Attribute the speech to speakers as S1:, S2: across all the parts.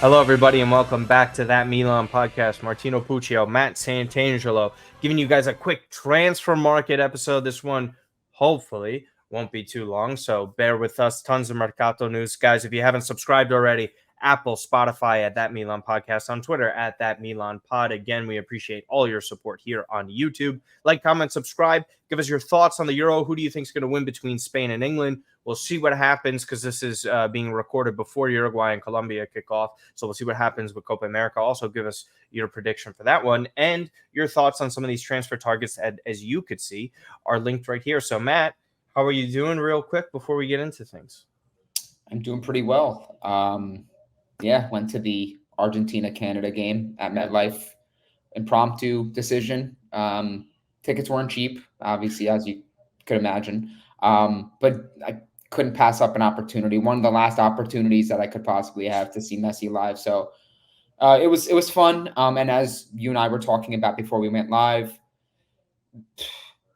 S1: Hello, everybody, and welcome back to That Milan podcast. Martino Puccio, Matt Santangelo, giving you guys a quick transfer market episode. This one, hopefully, won't be too long, so bear with us. Tons of Mercato news. Guys, if you haven't subscribed already, Apple, Spotify at That Milan Podcast, on Twitter at That Milan Pod. Again, we appreciate all your support here on YouTube. Like, comment, subscribe. Give us your thoughts on the Euro. Who do you think is going to win between Spain and England? We'll see what happens because this is being recorded before Uruguay and Colombia kick off. So we'll see what happens with Copa America. Also, give us your prediction for that one and your thoughts on some of these transfer targets, as you could see, are linked right here. So, Matt, how are you doing real quick before we get into things?
S2: I'm doing pretty well. Went to the Argentina-Canada game at MetLife. Impromptu decision. Tickets weren't cheap, obviously, as you could imagine. But I couldn't pass up an opportunity. One of the last opportunities that I could possibly have to see Messi live. So it was fun. And as you and I were talking about before we went live,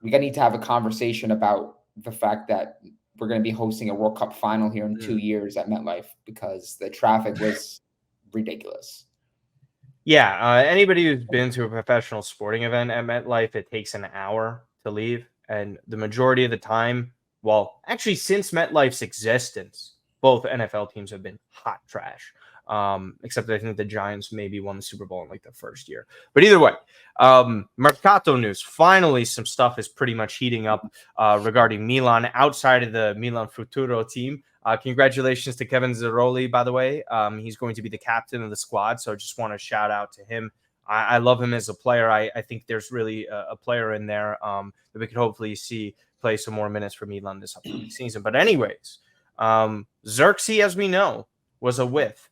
S2: we need to have a conversation about the fact that we're going to be hosting a World Cup final here in 2 years at MetLife because the traffic was ridiculous.
S1: Yeah, anybody who's been to a professional sporting event at MetLife, it takes an hour to leave. And the majority of the time, well, actually, since MetLife's existence, both NFL teams have been hot trash. Except I think the Giants maybe won the Super Bowl in like the first year. But either way, Mercato news. Finally, some stuff is pretty much heating up regarding Milan outside of the Milan Futuro team. Congratulations to Kevin Zeroli, by the way. He's going to be the captain of the squad, so I just want to shout out to him. I love him as a player. I think there's really a player in there that we could hopefully see play some more minutes for Milan this upcoming season. But anyways, Xerxes, as we know, was a whiff.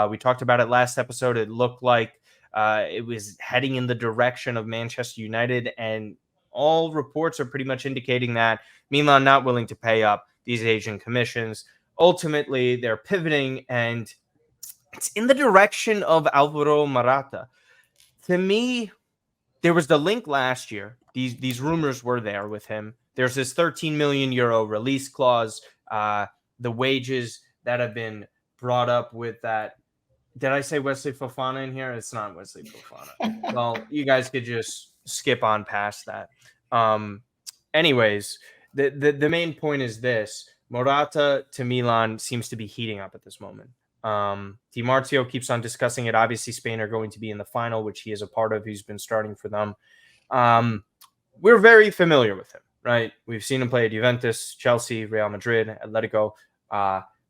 S1: We talked about it last episode. It looked like it was heading in the direction of Manchester United, and all reports are pretty much indicating that Milan not willing to pay up these agent commissions. Ultimately, they're pivoting, and it's in the direction of Alvaro Morata. To me, there was the link last year. These rumors were there with him. There's this 13 million euro release clause. The wages that have been brought up with that. Did I say Wesley Fofana in here? It's not Wesley Fofana. Well, you guys could just skip on past that. Anyways, the main point is this. Morata to Milan seems to be heating up at this moment. Di Marzio keeps on discussing it. Obviously, Spain are going to be in the final, which he is a part of. He's been starting for them. We're very familiar with him, right? We've seen him play at Juventus, Chelsea, Real Madrid, Atletico.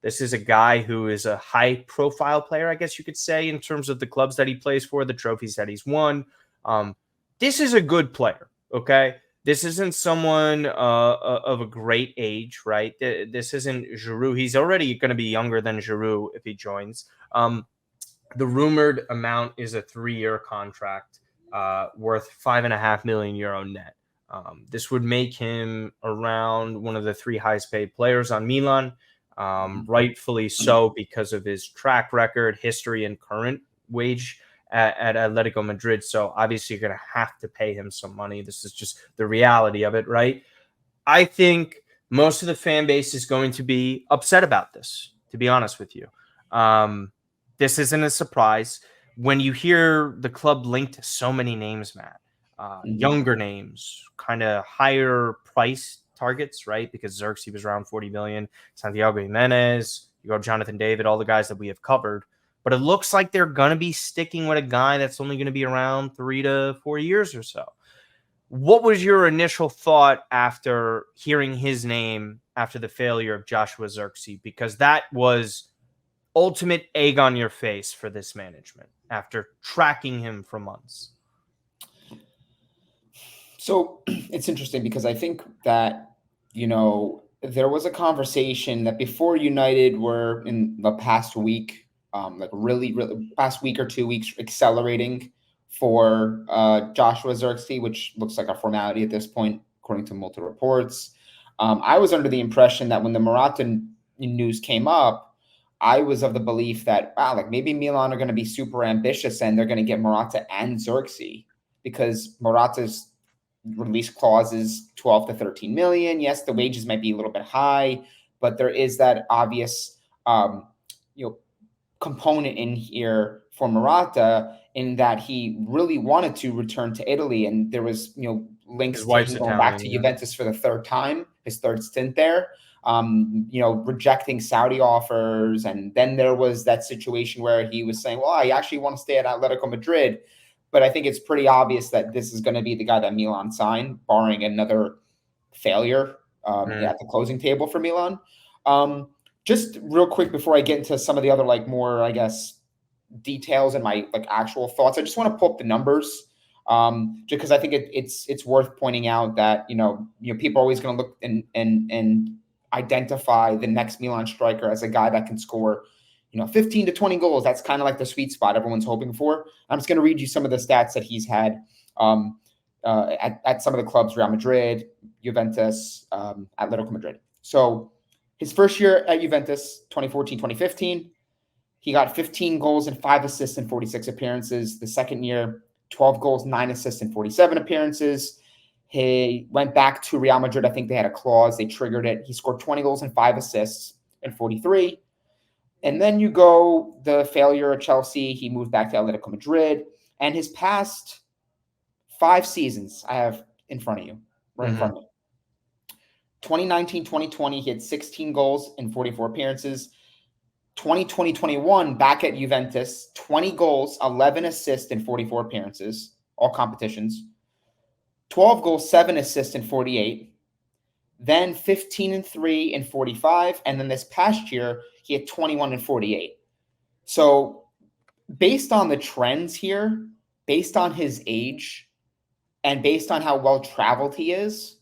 S1: This is a guy who is a high-profile player, I guess you could say, in terms of the clubs that he plays for, the trophies that he's won. This is a good player, okay? This isn't someone of a great age, right? This isn't Giroud. He's already going to be younger than Giroud if he joins. The rumored amount is a 3-year contract worth €5.5 million net. This would make him around one of the 3 highest paid players on Milan. Rightfully so because of his track record, history, and current wage at Atletico Madrid. So obviously you're going to have to pay him some money. This is just the reality of it, right? I think most of the fan base is going to be upset about this, to be honest with you. This isn't a surprise. When you hear the club linked to so many names, Matt, younger names, kind of higher price targets, right? Because Xerxes was around 40 million, Santiago Jimenez, you go Jonathan David, all the guys that we have covered. But it looks like they're going to be sticking with a guy that's only going to be around 3 to 4 years or so. What was your initial thought after hearing his name after the failure of Joshua Xerxes? Because that was ultimate egg on your face for this management after tracking him for months.
S2: So it's interesting because I think that, there was a conversation that before United were in the past week, really past week or 2 weeks accelerating for Joshua Xerxes, which looks like a formality at this point, according to multiple reports. I was under the impression that when the Morata news came up, I was of the belief that, maybe Milan are going to be super ambitious and they're going to get Morata and Xerxes because Morata's release clause is 12 to 13 million. Yes, the wages might be a little bit high, but there is that obvious, component in here for Morata in that he really wanted to return to Italy, and there was links
S1: His
S2: to
S1: wife's
S2: him going back to
S1: Italian,
S2: Juventus for the third time, his third stint there. Rejecting Saudi offers, and then there was that situation where he was saying, "Well, I actually want to stay at Atletico Madrid." But I think it's pretty obvious that this is going to be the guy that Milan signed, barring another failure at the closing table for Milan. Just real quick before I get into some of the other more, I guess, details and my actual thoughts, I just want to pull up the numbers because I think it's worth pointing out that people are always going to look and identify the next Milan striker as a guy that can score 15 to 20 goals. That's kind of like the sweet spot everyone's hoping for. I'm just going to read you some of the stats that he's had at some of the clubs: Real Madrid, Juventus, Atletico Madrid. So his first year at Juventus, 2014-2015, he got 15 goals and 5 assists in 46 appearances. The second year, 12 goals, 9 assists in 47 appearances. He went back to Real Madrid. I think they had a clause. They triggered it. He scored 20 goals and 5 assists in 43. And then you go the failure at Chelsea. He moved back to Atletico Madrid. And his past 5 seasons, I have in front of you, right in front of me. 2019-2020, he had 16 goals in 44 appearances. 2020-21, back at Juventus, 20 goals, 11 assists in 44 appearances, all competitions. 12 goals, 7 assists in 48. Then 15-3 in 45. And then this past year, he had 21 and 48. So based on the trends here, based on his age, and based on how well-traveled he is,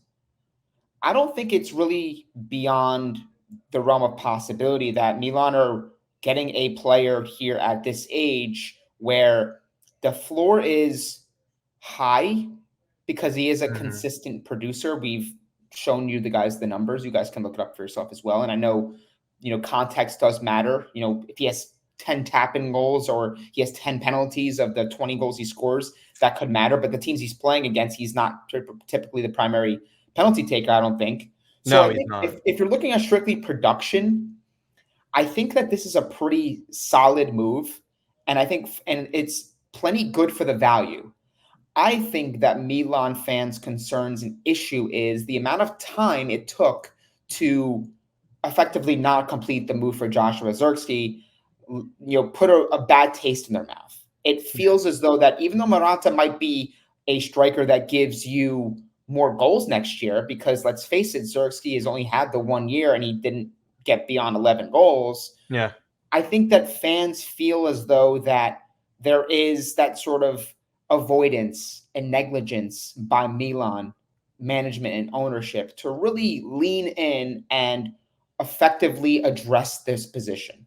S2: I don't think it's really beyond the realm of possibility that Milan are getting a player here at this age where the floor is high because he is a consistent producer. We've shown you the numbers. You guys can look it up for yourself as well. And I know, context does matter. If he has 10 tap-in goals or he has 10 penalties of the 20 goals he scores, that could matter. But the teams he's playing against, he's not typically the primary penalty taker, I don't think. So I think if you're looking at strictly production, I think that this is a pretty solid move. And I think it's plenty good for the value. I think that Milan fans' concerns and issue is the amount of time it took to effectively not complete the move for Joshua Zirkzee, put a bad taste in their mouth. It feels as though that even though Morata might be a striker that gives you more goals next year, because let's face it, Zirkzee has only had the 1 year and he didn't get beyond 11 goals.
S1: Yeah.
S2: I think that fans feel as though that there is that sort of avoidance and negligence by Milan management and ownership to really lean in and effectively address this position.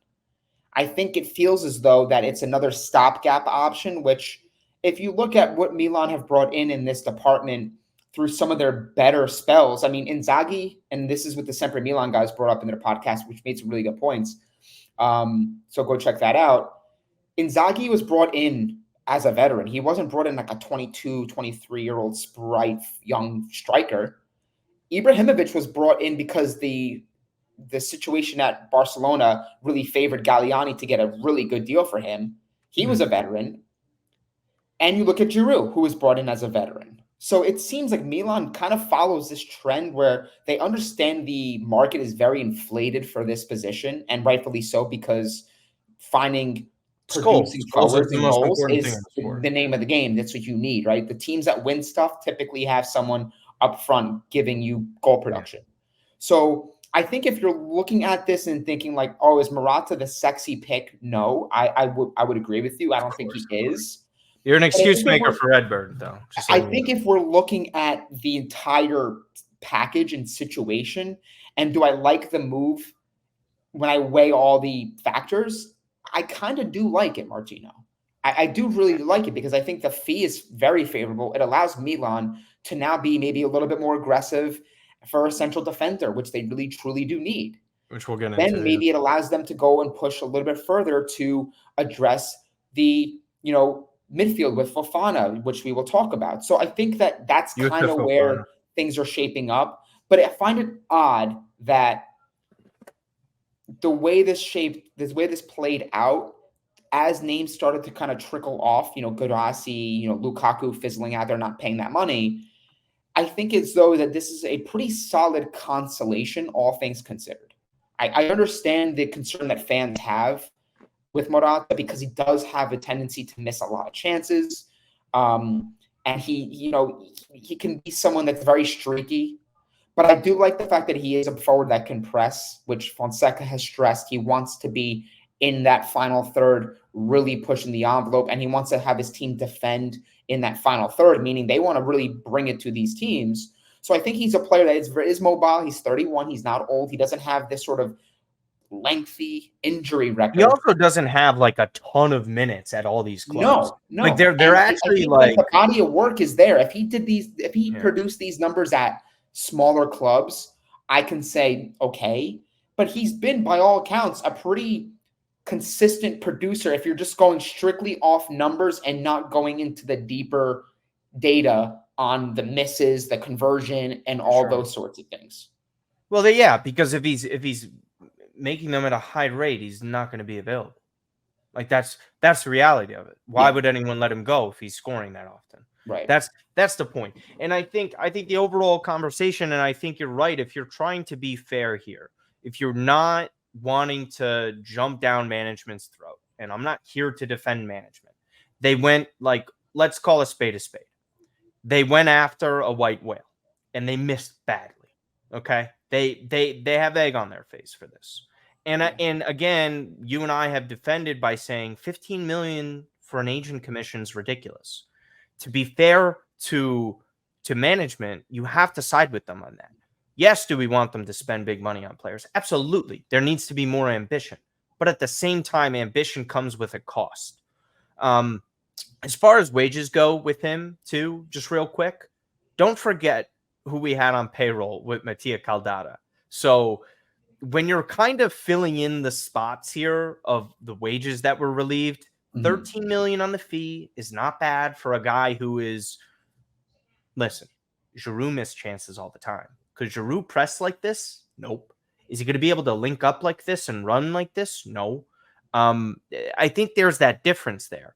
S2: I think it feels as though that it's another stopgap option, which if you look at what Milan have brought in this department through some of their better spells, I mean, Inzaghi, and this is what the Sempre Milan guys brought up in their podcast, which made some really good points. So go check that out. Inzaghi was brought in as a veteran. He wasn't brought in like a 22, 23-year-old sprite young striker. Ibrahimovic was brought in because the situation at Barcelona really favored Galliani to get a really good deal for him. He was a veteran. And you look at Giroud, who was brought in as a veteran. So it seems like Milan kind of follows this trend where they understand the market is very inflated for this position, and rightfully so, because finding producing forwards and goals is the name of the game. That's what you need, right? The teams that win stuff typically have someone up front giving you goal production. So I think if you're looking at this and thinking like, oh, is Morata the sexy pick? No, I would agree with you. I don't think he is.
S1: You're an excuse maker for Redbird, though.
S2: I think if we're looking at the entire package and situation, and do I like the move when I weigh all the factors, I kind of do like it, Martino. I do really like it because I think the fee is very favorable. It allows Milan to now be maybe a little bit more aggressive for a central defender, which they really truly do need.
S1: Which we'll get into.
S2: Then maybe it allows them to go and push a little bit further to address the, midfield with Fofana, which we will talk about. So I think that that's kind of where things are shaping up. But I find it odd that the way this played out as names started to kind of trickle off, Guirassy, Lukaku fizzling out, they're not paying that money. I think it's though that this is a pretty solid consolation, all things considered. I understand the concern that fans have with Morata because he does have a tendency to miss a lot of chances. And he can be someone that's very streaky. But I do like the fact that he is a forward that can press, which Fonseca has stressed. He wants to be in that final third, really pushing the envelope, and he wants to have his team defend in that final third, meaning they want to really bring it to these teams. So I think he's a player that is mobile. He's 31. He's not old. He doesn't have this sort of lengthy injury record.
S1: He also doesn't have like a ton of minutes at all these clubs.
S2: No.
S1: Like they're actually like
S2: the body of work is there. If he produced these numbers at smaller clubs, I can say okay. But he's been, by all accounts, a pretty consistent producer if you're just going strictly off numbers and not going into the deeper data on the misses, the conversion, and all those sorts of things.
S1: Well, because if he's making them at a high rate, he's not going to be available. Like that's the reality of it. Why would anyone let him go if he's scoring that often?
S2: Right.
S1: That's the point. And I think the overall conversation, and I think you're right, if you're trying to be fair here, if you're not wanting to jump down management's throat, and I'm not here to defend management, they went let's call a spade a spade. They went after a white whale and they missed badly. Okay. They have egg on their face for this. And again, you and I have defended by saying 15 million for an agent commission is ridiculous. To be fair to management, you have to side with them on that. Yes, do we want them to spend big money on players? Absolutely. There needs to be more ambition. But at the same time, ambition comes with a cost. As far as wages go with him, too, just real quick, don't forget who we had on payroll with Mattia Caldara. So when you're kind of filling in the spots here of the wages that were relieved, 13 million on the fee is not bad for a guy who is, listen, Giroud missed chances all the time. Could Giroud press like this? Nope. Is he going to be able to link up like this and run like this? No. I think there's that difference there.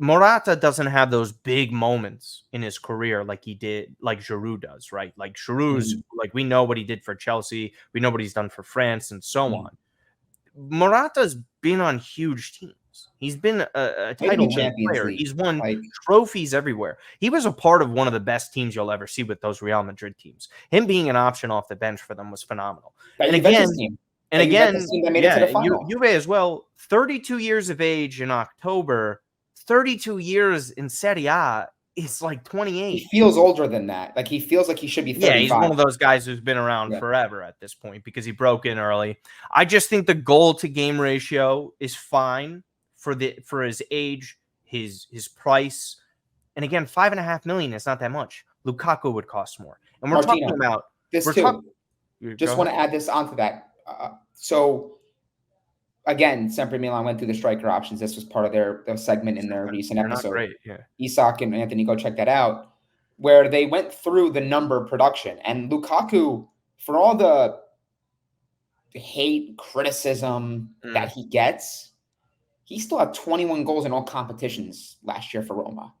S1: Morata doesn't have those big moments in his career like Giroud does, right? Like Giroud's, we know what he did for Chelsea. We know what he's done for France and so on. Morata's been on huge teams. He's been a title player. He's won trophies everywhere. He was a part of one of the best teams you'll ever see with those Real Madrid teams. Him being an option off the bench for them was phenomenal.
S2: And again,
S1: Juve as well, 32 years of age in October, 32 years in Serie A is like 28.
S2: He feels older than that. Like he feels like he should be 35.
S1: Yeah, he's one of those guys who's been around forever at this point because he broke in early. I just think the goal to game ratio is fine for his age, his price. And again, $5.5 million is not that much. Lukaku would cost more. And we're talking about
S2: this too. Just want to add this onto that. So again, Sempre Milan went through the striker options. This was part of their segment in their recent episode.
S1: Great, yeah.
S2: Isak and Anthony, go check that out, where they went through the number production. And Lukaku, for all the hate, criticism that he gets, he still had 21 goals in all competitions last year for Roma.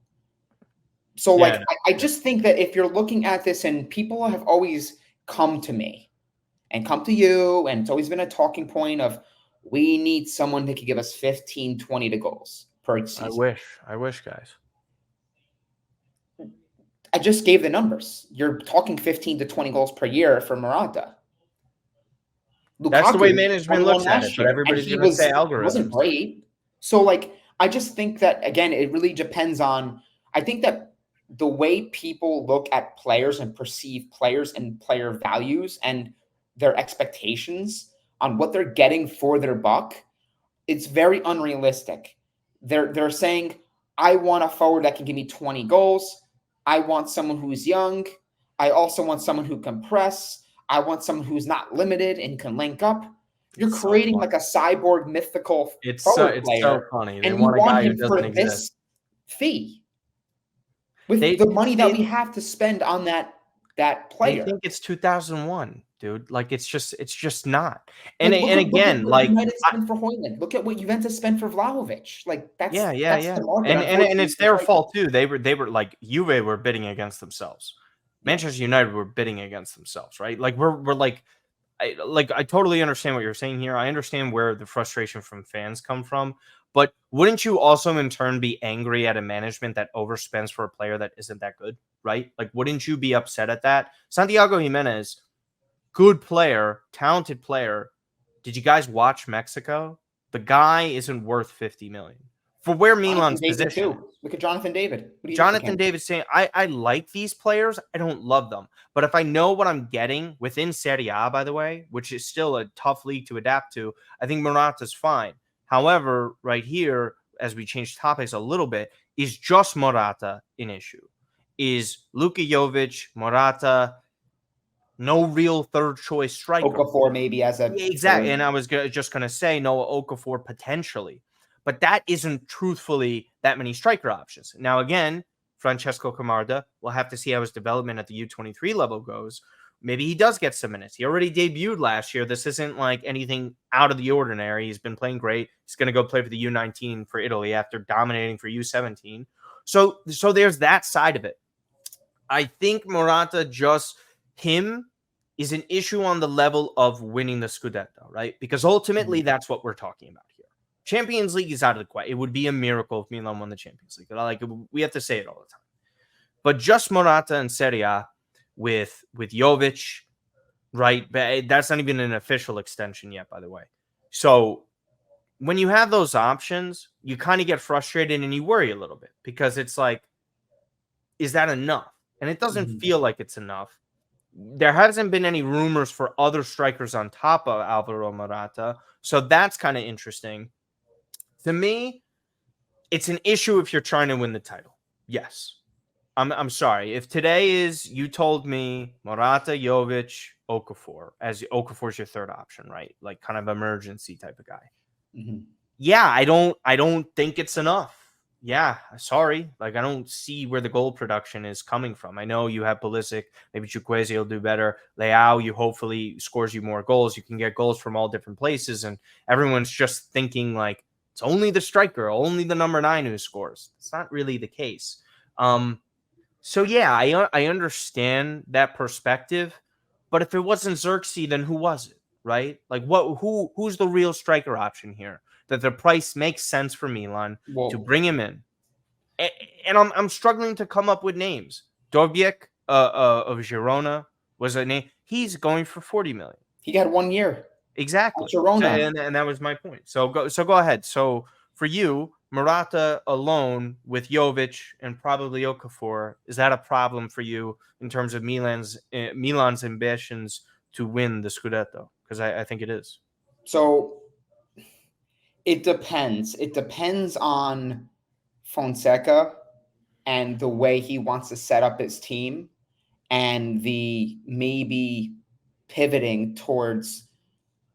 S2: So, I just think that if you're looking at this, and people have always come to me and come to you, and it's always been a talking point of, we need someone that could give us 15, 20 goals per season.
S1: I wish, guys.
S2: I just gave the numbers. You're talking 15 to 20 goals per year for Morata.
S1: Lukaku, that's the way management looks at it, but everybody's going to say algorithms. It wasn't
S2: great. So, I just think that, again, it really depends on – I think that the way people look at players and perceive players and player values and their expectations on what they're getting for their buck, it's very unrealistic. They're saying, I want a forward that can give me 20 goals. I want someone who's young. I also want someone who can press. I want someone who's not limited and can link up. You're creating like a cyborg mythical forward player.
S1: So funny.
S2: And you want him for this fee. With the money that we have to spend on that player.
S1: They think it's 2001. dude. Like it's just not.
S2: Like,
S1: And
S2: look at
S1: again,
S2: what
S1: like
S2: United spent for Højlund. Look at what Juventus spent for Vlahovic. Like that's
S1: yeah.
S2: the market.
S1: And
S2: Unfortunately,
S1: it's their fault too. They were like Juve were bidding against themselves.
S2: yeah.
S1: Manchester United were bidding against themselves, right? Like we're like I totally understand what you're saying here. I understand where the frustration from fans come from, but wouldn't you also in turn be angry at a management that overspends for a player that isn't that good, right? Like wouldn't you be upset at that? Santiago Jimenez, good player, talented player. Did you guys watch Mexico? The guy isn't worth 50 million for where
S2: Jonathan
S1: Milan's
S2: David
S1: position is.
S2: too. Look at Jonathan David. What do you think of
S1: Jonathan
S2: him?
S1: David saying, I like these players. I don't love them. But if I know what I'm getting within Serie A, by the way, which is still a tough league to adapt to, I think Morata's fine. However, right here, as we change topics a little bit, is just Morata an issue? Is Luka Jovic, Morata, no real third choice striker?
S2: Okafor maybe as a
S1: Yeah, exactly.
S2: third.
S1: And I was just going to say Noah Okafor potentially, but that isn't truthfully that many striker options. Now, again, Francesco Camarda, we'll have to see how his development at the U23 level goes. Maybe he does get some minutes. He already debuted last year. This isn't like anything out of the ordinary. He's been playing great. He's going to go play for the U19 for Italy after dominating for U17. So there's that side of it. I think Morata him is an issue on the level of winning the Scudetto, right? Because ultimately that's what we're talking about here. Champions League is out of the question. It would be a miracle if Milan won the Champions League. Like we have to say it all the time. But just Morata and Serie A with Jovic, right? That's not even an official extension yet, by the way. So when you have those options, you kind of get frustrated and you worry a little bit because it's like, is that enough? And it doesn't feel like it's enough. There hasn't been any rumors for other strikers on top of Alvaro Morata. So that's kind of interesting. To me, it's an issue if you're trying to win the title. Yes. I'm sorry. If today is you told me Morata, Jovic, Okafor, as Okafor's your third option, right? Like kind of emergency type of guy.
S2: Mm-hmm.
S1: Yeah, I don't think it's enough. Yeah, sorry. Like I don't see where the goal production is coming from. I know you have Pulisic, maybe Chukwueze will do better. Leao, you hopefully scores you more goals. You can get goals from all different places, and everyone's just thinking like it's only the striker, only the number 9 who scores. It's not really the case. So yeah, I understand that perspective, but if it wasn't Xerxes, then who was it, right? Like who's the real striker option here? That the price makes sense for Milan to bring him in. And I'm struggling to come up with names. Dobiek of Girona was a name. He's going for 40 million.
S2: He got 1 year.
S1: Exactly.
S2: Girona.
S1: And that was my point. So go ahead. So for you, Morata alone with Jovic and probably Okafor, is that a problem for you in terms of Milan's ambitions to win the Scudetto? Because I think it is.
S2: So it depends. It depends on Fonseca and the way he wants to set up his team and the maybe pivoting towards,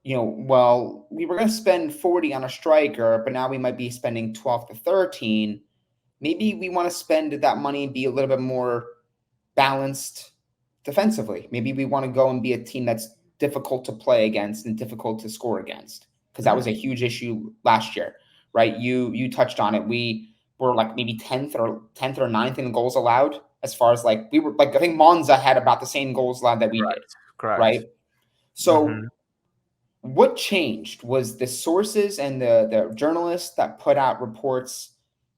S2: well, we were going to spend 40 on a striker, but now we might be spending 12 to 13. Maybe we want to spend that money and be a little bit more balanced defensively. Maybe we want to go and be a team that's difficult to play against and difficult to score against, because that was a huge issue last year, right? You touched on it. We were like maybe 10th or 9th in goals allowed, as far as like we were like, I think Monza had about the same goals allowed that we did.
S1: Correct.
S2: Right. So what changed was the sources and the journalists that put out reports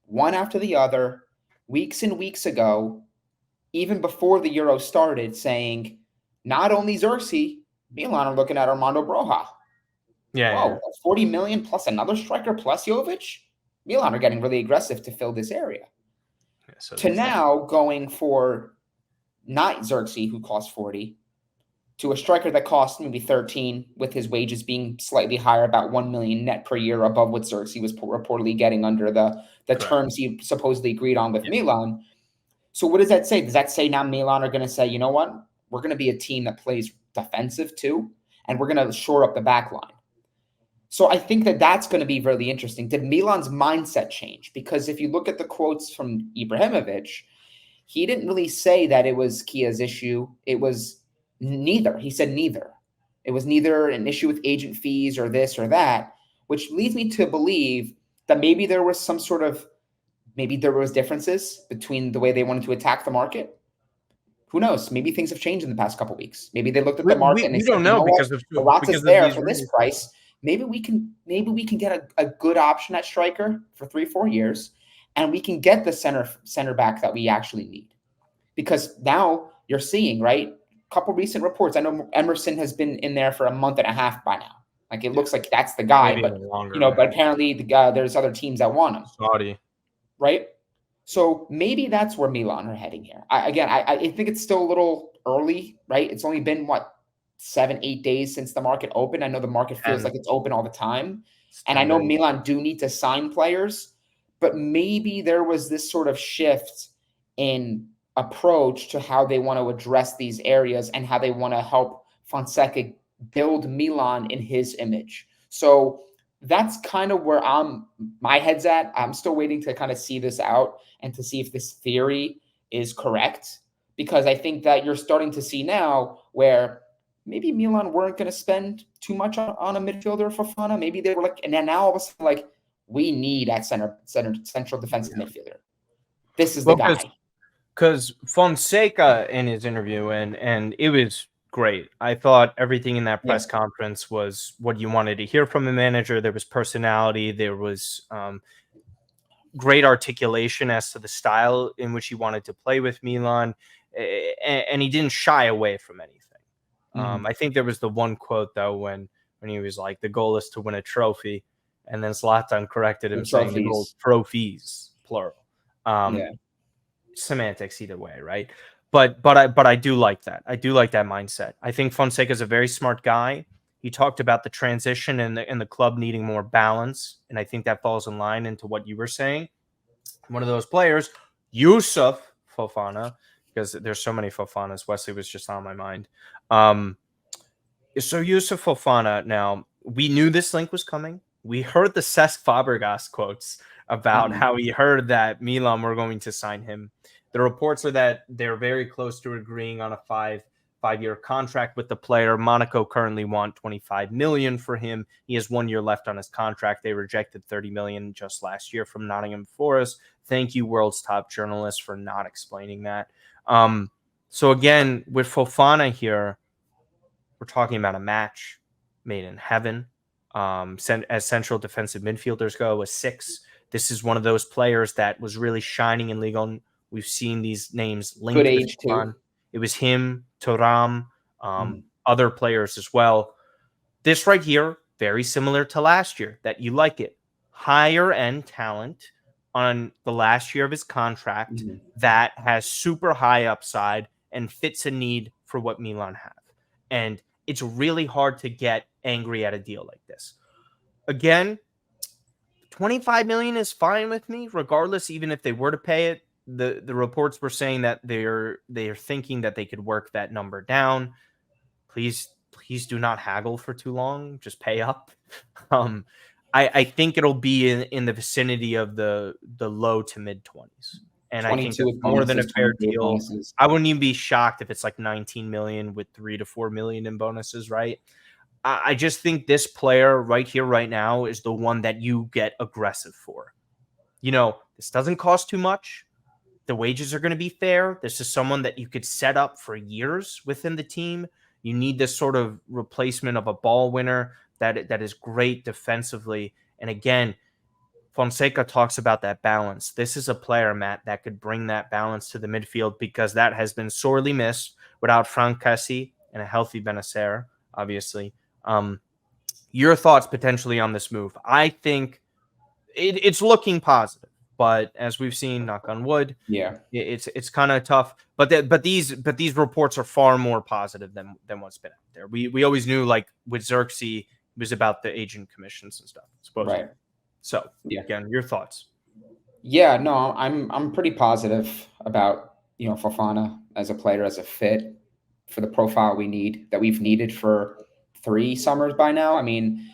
S2: one after the other weeks and weeks ago, even before the Euro started, saying not only Xerxes, Milan are looking at Armando Broja.
S1: Yeah.
S2: 40 million plus another striker plus Jovic. Milan are getting really aggressive to fill this area. Yeah, so now going for not Xerxes, who costs 40, to a striker that cost maybe 13, with his wages being slightly higher, about 1 million net per year above what Xerxes was reportedly getting under the terms he supposedly agreed on with Milan. So what does that say? Does that say now Milan are going to say, you know what? We're going to be a team that plays defensive too, and we're going to shore up the back line. So I think that that's going to be really interesting. Did Milan's mindset change? Because if you look at the quotes from Ibrahimovic, he didn't really say that it was Kia's issue. It was neither. He said neither. It was neither an issue with agent fees or this or that, which leads me to believe that maybe there was differences between the way they wanted to attack the market. Who knows? Maybe things have changed in the past couple of weeks. Maybe they looked at the market and they
S1: We
S2: said,
S1: don't
S2: you
S1: know
S2: know what? Morata's
S1: of
S2: there
S1: these
S2: for this
S1: reasons.
S2: price. Maybe we can get a good option at striker for 3-4 years, and we can get the center back that we actually need. Because now you're seeing, right? A couple recent reports. I know Emerson has been in there for a month and a half by now. Like it looks like that's the guy,
S1: Maybe
S2: but
S1: longer,
S2: but apparently there's other teams that want him.
S1: Saudi.
S2: Right? So maybe that's where Milan are heading here. I think it's still a little early, right? It's only been 7-8 days since the market opened. I know the market feels like it's open all the time. And I know Milan do need to sign players, but maybe there was this sort of shift in approach to how they want to address these areas and how they want to help Fonseca build Milan in his image. So that's kind of where my head's at. I'm still waiting to kind of see this out and to see if this theory is correct, because I think that you're starting to see now where maybe Milan weren't going to spend too much on a midfielder for Fofana. Maybe they were like, and then now all of a sudden, like, we need at central defensive midfielder. This is the guy.
S1: Because Fonseca in his interview, and it was great. I thought everything in that press conference was what you wanted to hear from a manager. There was personality. There was great articulation as to the style in which he wanted to play with Milan, and he didn't shy away from anything. I think there was the one quote, though, when he was like, the goal is to win a trophy, and then Zlatan corrected him saying the goal is trophies, plural. Semantics either way, right? But I do like that. I do like that mindset. I think Fonseca is a very smart guy. He talked about the transition and the club needing more balance, and I think that falls in line into what you were saying. One of those players, Youssouf Fofana, because there's so many Fofanas. Wesley was just on my mind. So Youssouf Fofana. Now, we knew this link was coming. We heard the Cesc Fabregas quotes about how he heard that Milan were going to sign him. The reports are that they're very close to agreeing on a five-year contract with the player. Monaco currently want 25 million for him. He has 1 year left on his contract. They rejected 30 million just last year from Nottingham Forest. Thank you, world's top journalist, for not explaining that. So again, with Fofana here, we're talking about a match made in heaven. As central defensive midfielders go, a 6. This is one of those players that was really shining in Ligue 1. We've seen these names linked
S2: Good age
S1: with
S2: too.
S1: It was him, Thuram, other players as well. This right here, very similar to last year, that you like it. Higher end talent on the last year of his contract that has super high upside and fits a need for what Milan have. And it's really hard to get angry at a deal like this. Again, 25 million is fine with me, regardless, even if they were to pay it. The reports were saying that they're thinking that they could work that number down. Please do not haggle for too long. Just pay up. I think it'll be in the vicinity of the low to mid 20s. And I think that's more than a fair deal. I wouldn't even be shocked if it's like 19 million with 3 to 4 million in bonuses, right? I just think this player right here, right now, is the one that you get aggressive for. This doesn't cost too much. The wages are going to be fair. This is someone that you could set up for years within the team. You need this sort of replacement of a ball winner that is great defensively. And again, Fonseca talks about that balance. This is a player, Matt, that could bring that balance to the midfield, because that has been sorely missed without Franck Kessie and a healthy Benacer, obviously. Your thoughts potentially on this move? I think it's looking positive, but as we've seen, knock on wood, it's kind of tough. But these reports are far more positive than what's been out there. We always knew, like with Xerxes, it was about the agent commissions and stuff. Right. So again, your thoughts?
S2: Yeah, no, I'm pretty positive about Fofana as a player, as a fit for the profile we've needed for 3 summers by now. I mean,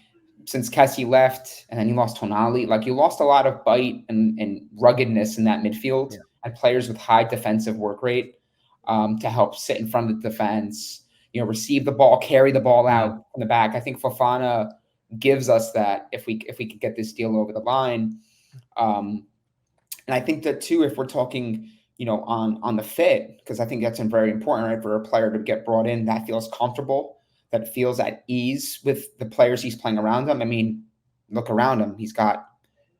S2: since Kessie left and then you lost Tonali, like you lost a lot of bite and ruggedness in that midfield and players with high defensive work rate to help sit in front of the defense, receive the ball, carry the ball out from the back. I think Fofana gives us that if we could get this deal over the line. And I think that too, if we're talking, on the fit, because I think that's very important, right, for a player to get brought in that feels comfortable, that feels at ease with the players he's playing around him. I mean, look around him. He's got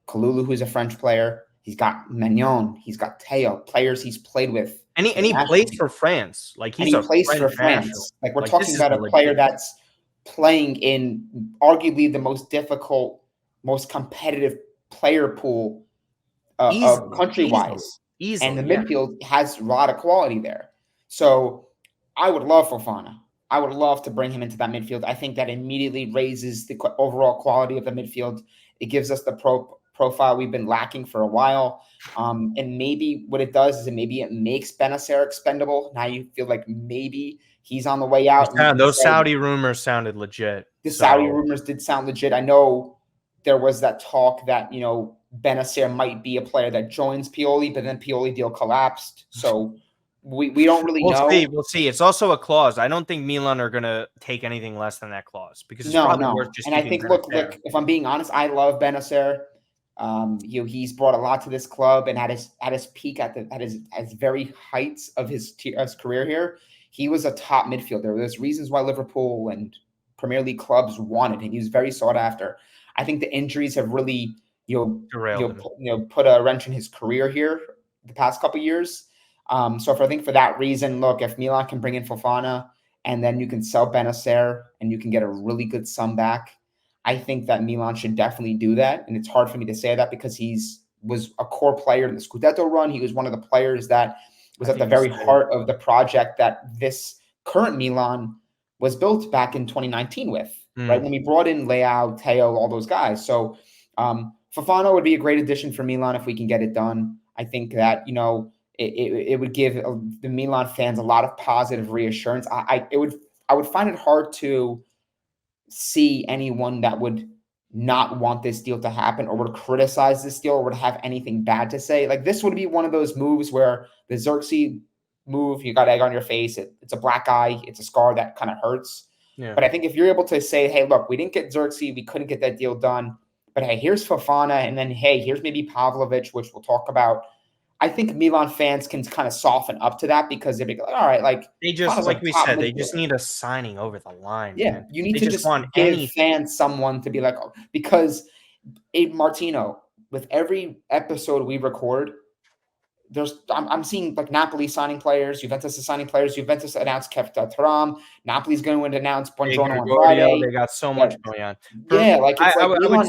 S2: Kalulu, who's a French player. He's got Magnon. He's got Theo, players he's played with.
S1: And he plays for France. Like,
S2: and
S1: he's
S2: he
S1: a
S2: plays
S1: French
S2: for
S1: national.
S2: France. Like, we're
S1: Like,
S2: talking about a player that's playing in arguably the most difficult, most competitive player pool country-wise.
S1: Easily,
S2: and the midfield has a lot of quality there. So I would love Fofana. I would love to bring him into that midfield. I think that immediately raises the overall quality of the midfield. It gives us the profile we've been lacking for a while. And maybe what it does is it makes Benacer expendable. Now you feel like maybe he's on the way out.
S1: Those Saudi rumors sounded legit.
S2: The Saudi rumors did sound legit. I know there was that talk that, Benacer might be a player that joins Pioli, but then Pioli deal collapsed. So we don't really know.
S1: We'll see. It's also a clause. I don't think Milan are going to take anything less than that clause because it's probably worth just.
S2: And I think, look, if I'm being honest, I love Benacer. He's brought a lot to this club, and at his peak, at his very heights of his career here, he was a top midfielder. There's reasons why Liverpool and Premier League clubs wanted him. He was very sought after. I think the injuries have really put a wrench in his career here the past couple of years. So I think for that reason, look, if Milan can bring in Fofana and then you can sell Benacer and you can get a really good sum back, I think that Milan should definitely do that. And it's hard for me to say that because was a core player in the Scudetto run. He was one of the players that was at the very heart of the project that this current Milan was built back in 2019 with, right? When we brought in Leao, Theo, all those guys. So Fofana would be a great addition for Milan if we can get it done. I think that, it would give the Milan fans a lot of positive reassurance. I would find it hard to see anyone that would not want this deal to happen or would criticize this deal or would have anything bad to say. Like, this would be one of those moves where the Xerxes move, you got egg on your face. It's a black eye. It's a scar that kind of hurts. Yeah. But I think if you're able to say, hey, look, we didn't get Xerxes. We couldn't get that deal done. But hey, here's Fofana, and then hey, here's maybe Pavlović, which we'll talk about. I think Milan fans can kind of soften up to that because they'd be like, all right, like
S1: they just, like we said, they just need a signing over the line.
S2: Yeah,
S1: man.
S2: You need to just give fans someone to be like, oh, because Martino, with every episode we record, I'm seeing like Napoli signing players, Juventus is signing players. Juventus announced Kefta Thuram. Napoli's going to announce Buongiorno on Friday.
S1: They got so much going on.
S2: Yeah, like it's Milan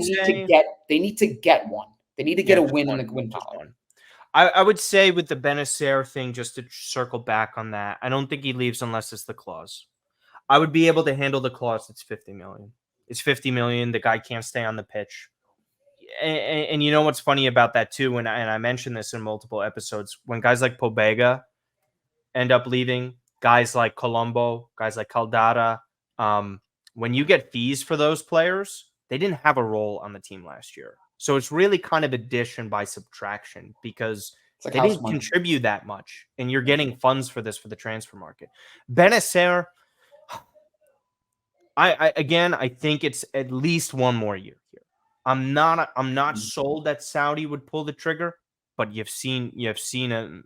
S2: need to get one. They need to get a win in the win column.
S1: I would say with the Benacer thing, just to circle back on that, I don't think he leaves unless it's the clause. I would be able to handle the clause. It's 50 million. It's 50 million. The guy can't stay on the pitch. And you know what's funny about that too, and I mentioned this in multiple episodes, when guys like Pobega end up leaving, guys like Colombo, guys like Caldara, when you get fees for those players, they didn't have a role on the team last year. So it's really kind of addition by subtraction because they didn't contribute that much, and you're getting funds for this for the transfer market. Benacer, I think it's at least one more year here. I'm not sold that Saudi would pull the trigger, but you've seen him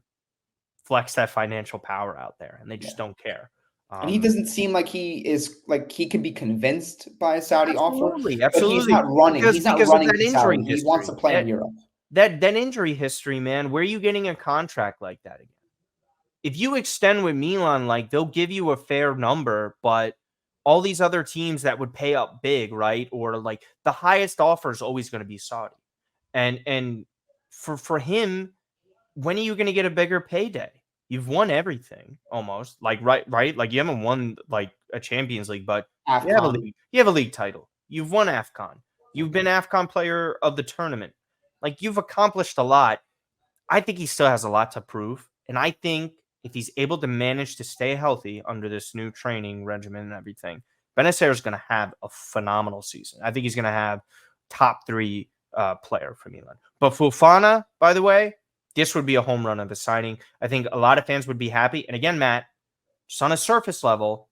S1: flex that financial power out there, and they just don't care.
S2: And he doesn't seem like he can be convinced by a Saudi offer.
S1: Absolutely.
S2: But he's not running. He's not running to Saudi. He wants to play in Europe.
S1: That injury history, man. Where are you getting a contract like that again? If you extend with Milan, like they'll give you a fair number, but all these other teams that would pay up big, right? Or like the highest offer is always going to be Saudi. And for him, when are you going to get a bigger payday? You've won everything almost. Like right? Like you haven't won like a Champions League, but you have a league title. You've won AFCON. You've been AFCON player of the tournament. Like you've accomplished a lot. I think he still has a lot to prove. And I think if he's able to manage to stay healthy under this new training regimen and everything, Benacer is going to have a phenomenal season. I think he's going to have top 3 player for Milan. But Fofana, by the way, this would be a home run of a signing. I think a lot of fans would be happy. And again, Matt, just on a surface level,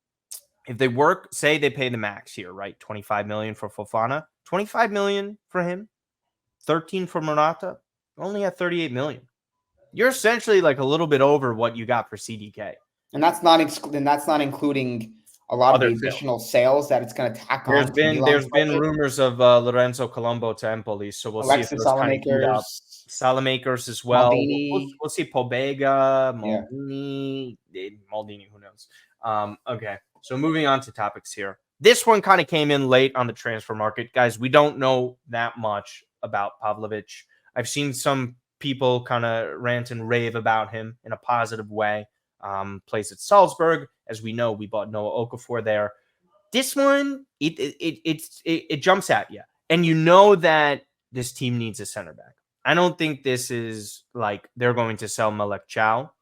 S1: if they say they pay the max here, right? 25 million for Fofana, 25 million for him, 13 for Morata, only at 38 million. You're essentially like a little bit over what you got for CDK.
S2: And that's not including a lot of the
S1: Other
S2: additional sales that it's going to tack
S1: There's
S2: on to
S1: been
S2: Milan's budget.
S1: rumors of Lorenzo Colombo to Empoli, so we'll see if
S2: Alexis
S1: those kind of heat up.
S2: Salamakers,
S1: Salamakers as well.
S2: Maldini.
S1: We'll see Pobega,
S2: Yeah.
S1: Maldini, who knows? Okay, so moving on to topics here. This one kind of came in late on the transfer market. Guys, we don't know that much about Pavlović. I've seen some people kind of rant and rave about him in a positive way. Plays at Salzburg. As we know, we bought Noah Okafor there. This one, it jumps at you. And you know that this team needs a center back. I don't think this is like they're going to sell Malek Chow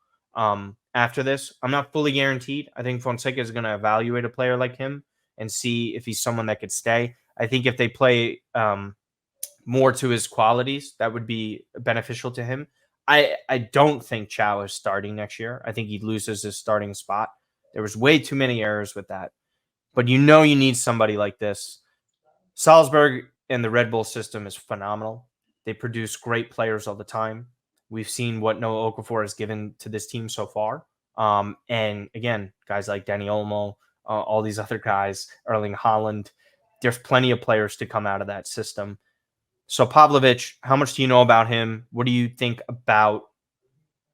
S1: after this. I'm not fully guaranteed. I think Fonseca is going to evaluate a player like him and see if he's someone that could stay. I think if they play more to his qualities, that would be beneficial to him. I don't think Chow is starting next year. I think he loses his starting spot. There was way too many errors with that. But you know you need somebody like this. Salzburg and the Red Bull system is phenomenal. They produce great players all the time. We've seen what Noah Okafor has given to this team so far. And again, guys like Dani Olmo, all these other guys, Erling Haaland, there's plenty of players to come out of that system. So Pavlović, how much do you know about him? What do you think about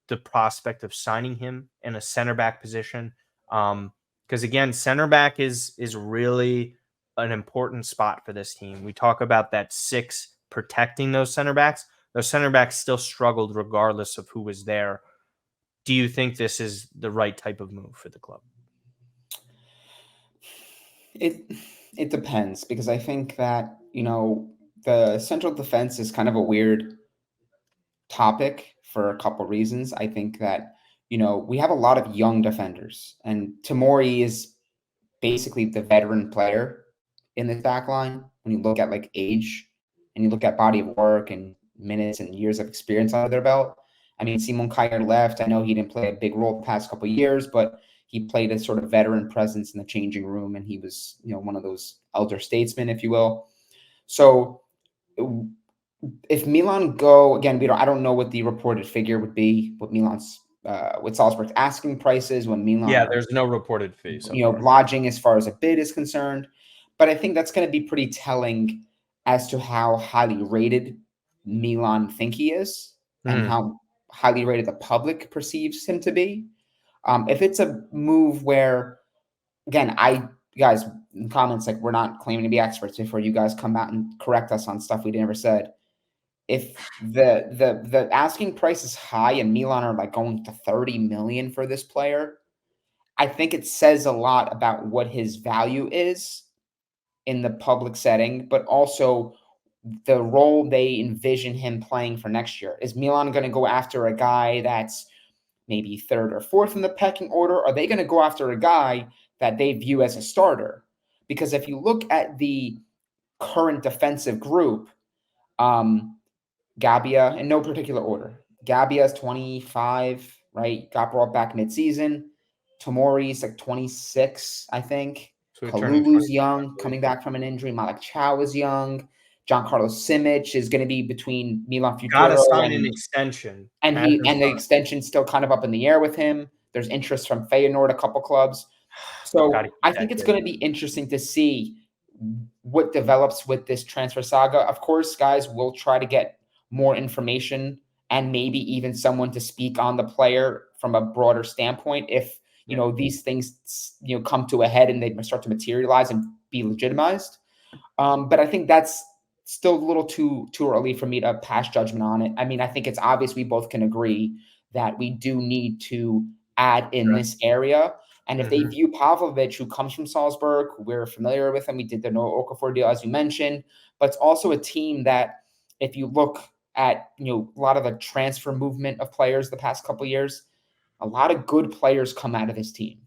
S1: the prospect of signing him in a center back position? Because again, center back is really an important spot for this team. We talk about that 6 protecting those center backs. Those center backs still struggled regardless of who was there. Do you think this is the right type of move for the club?
S2: It depends, because I think that, the central defense is kind of a weird topic for a couple reasons. I think that, we have a lot of young defenders, and Tomori is basically the veteran player in this back line when you look at like age and you look at body of work and minutes and years of experience under their belt. I mean, Simon Kjaer left. I know he didn't play a big role the past couple of years, but he played a sort of veteran presence in the changing room, and he was, one of those elder statesmen, if you will. So if Milan go again, I don't know what the reported figure would be, what Milan's with Salzburg's asking prices when Milan.
S1: There's no reported fee.
S2: Lodging as far as a bid is concerned, but I think that's going to be pretty telling as to how highly rated Milan think he is and how highly rated the public perceives him to be. If it's a move where, again, guys in comments, like, we're not claiming to be experts before you guys come out and correct us on stuff we never said. If the asking price is high and Milan are like going to 30 million for this player, I think it says a lot about what his value is in the public setting, but also the role they envision him playing for next year. Is Milan going to go after a guy that's maybe 3rd or 4th in the pecking order? Or are they going to go after a guy that they view as a starter? Because if you look at the current defensive group, Gabbia, in no particular order, Gabbia's 25, right? Got brought back mid-season. Tomori's like 26, I think. Kalulu's young, coming back from an injury. Malek Chow is young. Giancarlo Simic is going to be between Milan Futuro.
S1: Got to sign an extension.
S2: And the extension's still kind of up in the air with him. There's interest from Feyenoord, a couple clubs. So I think it's going to be interesting to see what develops with this transfer saga. Of course, guys, we'll try to get more information and maybe even someone to speak on the player from a broader standpoint if these things come to a head and they start to materialize and be legitimized. But I think that's still a little too early for me to pass judgment on it. I mean, I think it's obvious we both can agree that we do need to add in this area. And if they view Pavlović, who comes from Salzburg, we're familiar with him. We did the Noah Okafor deal, as you mentioned, but it's also a team that, if you look at a lot of the transfer movement of players the past couple of years, a lot of good players come out of this team,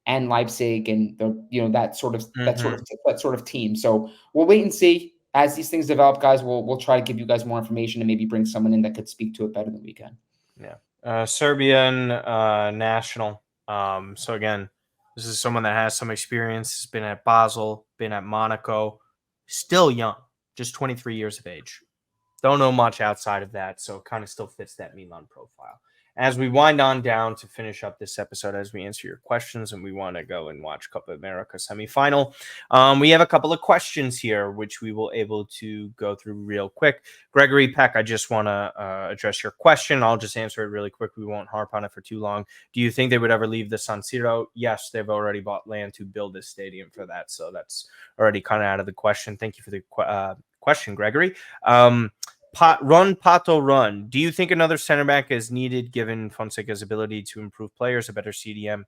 S2: and Leipzig and that sort of team. So we'll wait and see as these things develop, guys. We'll try to give you guys more information and maybe bring someone in that could speak to it better than we can.
S1: Yeah, Serbian national. So again, This is someone that has some experience, has been at Basel, been at Monaco, still young, just 23 years of age. Don't know much outside of that, so it kind of still fits that Milan profile. As we wind on down to finish up this episode, as we answer your questions, and we want to go and watch Copa America semifinal, we have a couple of questions here, which we will able to go through real quick. Gregory Peck, I just want to address your question. I'll just answer it really quick. We won't harp on it for too long. Do you think they would ever leave the San Siro? Yes, they've already bought land to build this stadium for that, so that's already kind of out of the question. Thank you for the question, Gregory. Run, Pato, run. Do you think another center back is needed given Fonseca's ability to improve players, a better CDM?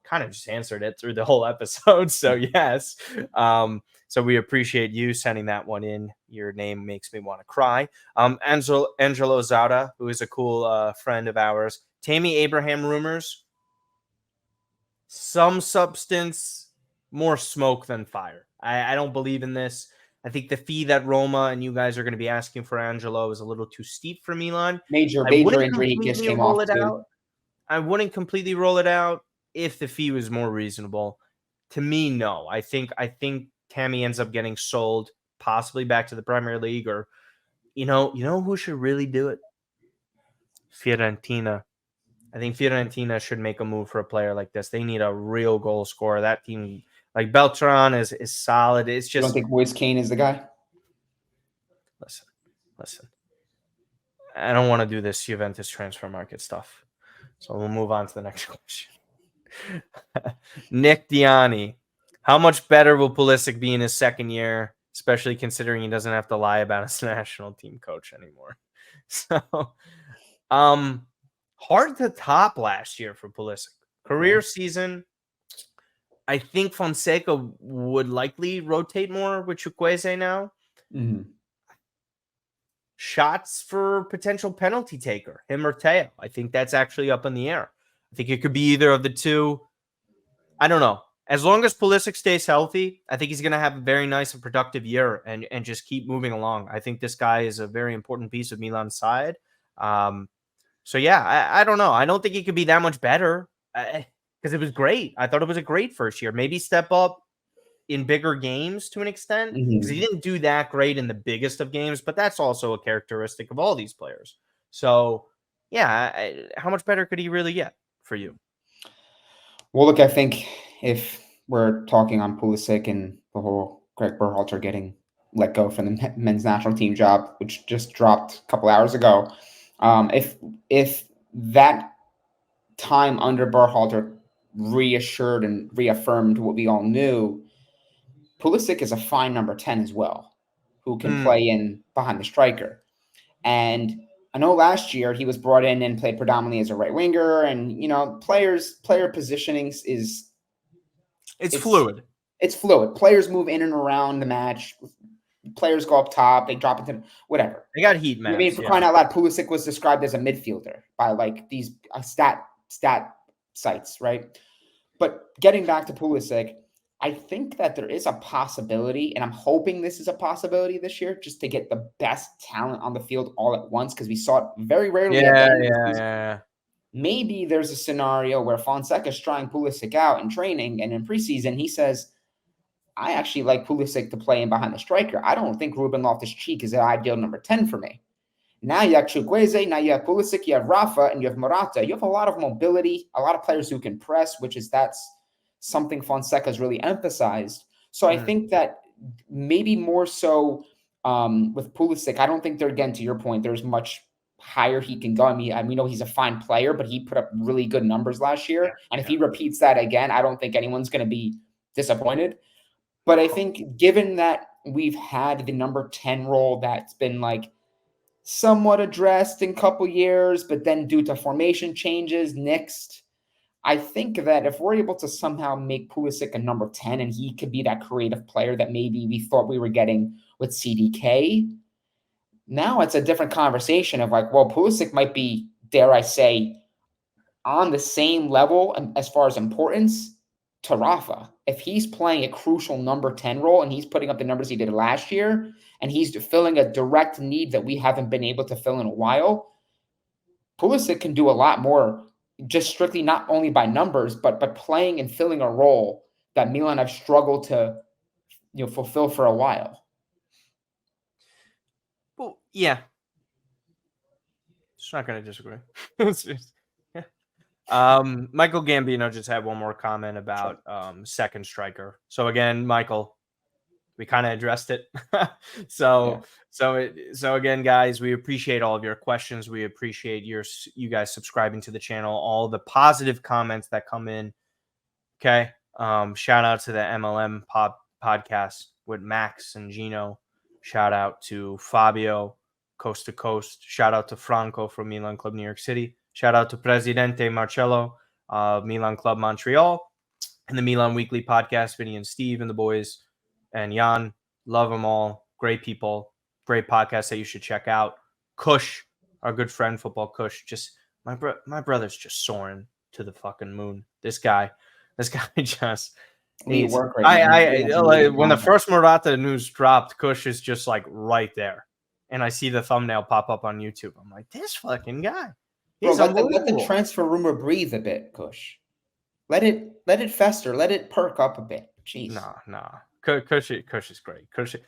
S1: Kind of just answered it through the whole episode. So, yes. So we appreciate you sending that one in. Your name makes me want to cry. Angelo Zada, who is a cool friend of ours. Tammy Abraham rumors. Some substance, more smoke than fire. I don't believe in this. I think the fee that Roma and you guys are going to be asking for Angelo is a little too steep for Milan.
S2: Major injury. He just came off too.
S1: I wouldn't completely roll it out if the fee was more reasonable. To me, no. I think Tammy ends up getting sold, possibly back to the Premier League, or you know who should really do it? Fiorentina. I think Fiorentina should make a move for a player like this. They need a real goal scorer. That team, like Beltran, is solid. It's just,
S2: you don't think Moise Kean is the guy?
S1: Listen. I don't want to do this Juventus transfer market stuff. So we'll move on to the next question. Nick Diani. How much better will Pulisic be in his second year, especially considering he doesn't have to lie about his national team coach anymore? So, hard to top last year for Pulisic. Career season, I think Fonseca would likely rotate more with Chukwueze now.
S2: Mm-hmm.
S1: Shots for potential penalty taker, him or Teo. I think that's actually up in the air. I think it could be either of the two. I don't know. As long as Pulisic stays healthy, I think he's going to have a very nice and productive year and just keep moving along. I think this guy is a very important piece of Milan's side. So, yeah, I don't know. I don't think he could be that much better because it was great. I thought it was a great first year. Maybe step up in bigger games to an extent because he didn't do that great in the biggest of games, but that's also a characteristic of all these players. So, yeah, how much better could he really get for you?
S2: Well, look, I think if we're talking on Pulisic and the whole Greg Berhalter getting let go from the men's national team job, which just dropped a couple hours ago, if that time under Berhalter reassured and reaffirmed what we all knew, Pulisic is a fine number 10 as well, who can play in behind the striker. And I know last year he was brought in and played predominantly as a right winger, and player positioning is
S1: fluid.
S2: It's fluid. Players move in and around the match. Players go up top, they drop into whatever.
S1: They got heat maps.
S2: I mean, for crying out loud, Pulisic was described as a midfielder by like these stat sites, right? But getting back to Pulisic, I think that there is a possibility, and I'm hoping this is a possibility this year, just to get the best talent on the field all at once, because we saw it very rarely.
S1: Yeah.
S2: Maybe there's a scenario where Fonseca is trying Pulisic out in training, and in preseason he says, I actually like Pulisic to play in behind the striker. I don't think Ruben Loftus-Cheek is the ideal number 10 for me. Now you have Chukwueze, now you have Pulisic, you have Rafa, and you have Morata. You have a lot of mobility, a lot of players who can press, that's something Fonseca's really emphasized. So I think that maybe more so with Pulisic, I don't think again, to your point, there's much higher he can go. I mean, we know he's a fine player, but he put up really good numbers last year. And if he repeats that again, I don't think anyone's going to be disappointed. But I think given that we've had the number 10 role that's been like somewhat addressed in a couple years, but then due to formation changes, nixed, I think that if we're able to somehow make Pulisic a number 10 and he could be that creative player that maybe we thought we were getting with CDK, now it's a different conversation of like, well, Pulisic might be, dare I say, on the same level as far as importance to Rafa. If he's playing a crucial number 10 role and he's putting up the numbers he did last year and he's filling a direct need that we haven't been able to fill in a while, Pulisic can do a lot more just strictly not only by numbers, but playing and filling a role that Milan have struggled to fulfill for a while.
S1: Well, yeah. Just not going to disagree. Yeah. Michael Gambino just had one more comment about second striker. So again, Michael, we kind of addressed it. So again, guys, we appreciate all of your questions. We appreciate you guys subscribing to the channel, all the positive comments that come in. Okay. Shout out to the MLM podcast with Max and Gino. Shout out to Fabio, Coast to Coast. Shout out to Franco from Milan Club New York City. Shout out to Presidente Marcello, Milan Club Montreal, and the Milan Weekly podcast, Vinny and Steve and the boys, and Jan. Love them all. Great people. Great podcast that you should check out. Kush, our good friend, Football Kush. Just my brother's just soaring to the fucking moon. This guy just needs
S2: work right now.
S1: When the first Morata news dropped, Kush is just like right there. And I see the thumbnail pop up on YouTube. I'm like, this fucking guy. He's
S2: let the transfer rumor breathe a bit, Kush. Let it fester. Let it perk up a bit. Jeez.
S1: Nah. Kush is great. Kush is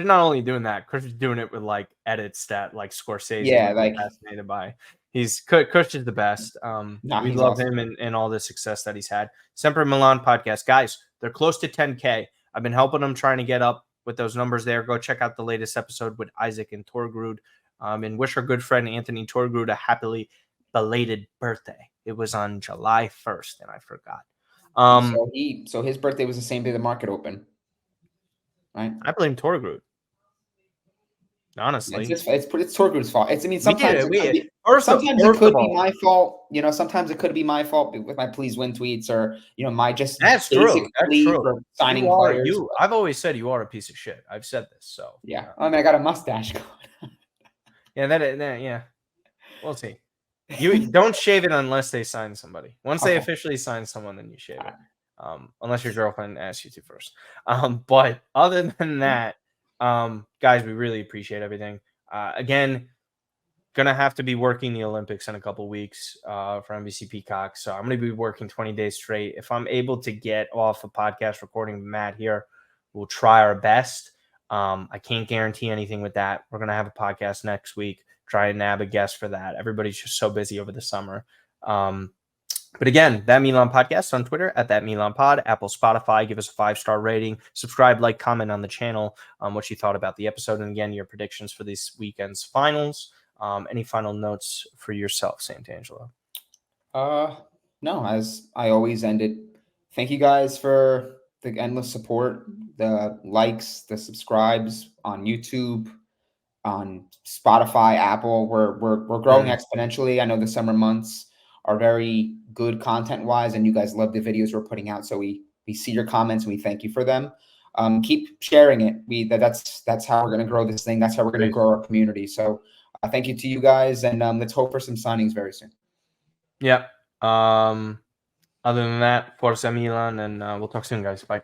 S1: not only doing that, Kush is doing it with like edits that like Scorsese would be fascinated by. Kush is the best. We love awesome. Him and all the success that he's had. Sempre Milan podcast. Guys, they're close to 10K. I've been helping them trying to get up with those numbers there. Go check out the latest episode with Isaac and Torgrud. And wish our good friend Anthony Torgrud a happily belated birthday. It was on July 1st, and I forgot.
S2: So his birthday was the same day the market opened. Right?
S1: I blame Torgrud. Honestly,
S2: it's Torgrud's fault. Sometimes it could be my fault. Sometimes it could be my fault with my please win tweets or my just
S1: that's true. That's true.
S2: For signing players.
S1: I've always said you are a piece of shit. I've said this. So
S2: yeah. I mean, I got a mustache going.
S1: Yeah. We'll see. You don't shave it unless they sign somebody. Once they officially sign someone, then you shave it. Unless your girlfriend asks you to first. But other than that, guys, we really appreciate everything. Again, gonna have to be working the Olympics in a couple weeks for NBC Peacock. So I'm gonna be working 20 days straight. If I'm able to get off a podcast recording with Matt here, we'll try our best. I can't guarantee anything with that. We're gonna have a podcast next week. Try and nab a guest for that. Everybody's just so busy over the summer. But again, That Milan Podcast on Twitter at That Milan Pod, Apple, Spotify. Give us a 5-star rating. Subscribe, like, comment on the channel what you thought about the episode. And again, your predictions for this weekend's finals. Any final notes for yourself, Sant'Angelo?
S2: No, as I always end it. Thank you guys for the endless support, the likes, the subscribes on YouTube, on Spotify, Apple. We're growing exponentially. I know the summer months are very good content-wise, and you guys love the videos we're putting out. So we see your comments, and we thank you for them. Keep sharing it. That's how we're going to grow this thing. That's how we're going to grow our community. So thank you to you guys, and let's hope for some signings very soon.
S1: Yeah. Other than that, Forza Milan, and we'll talk soon, guys. Bye.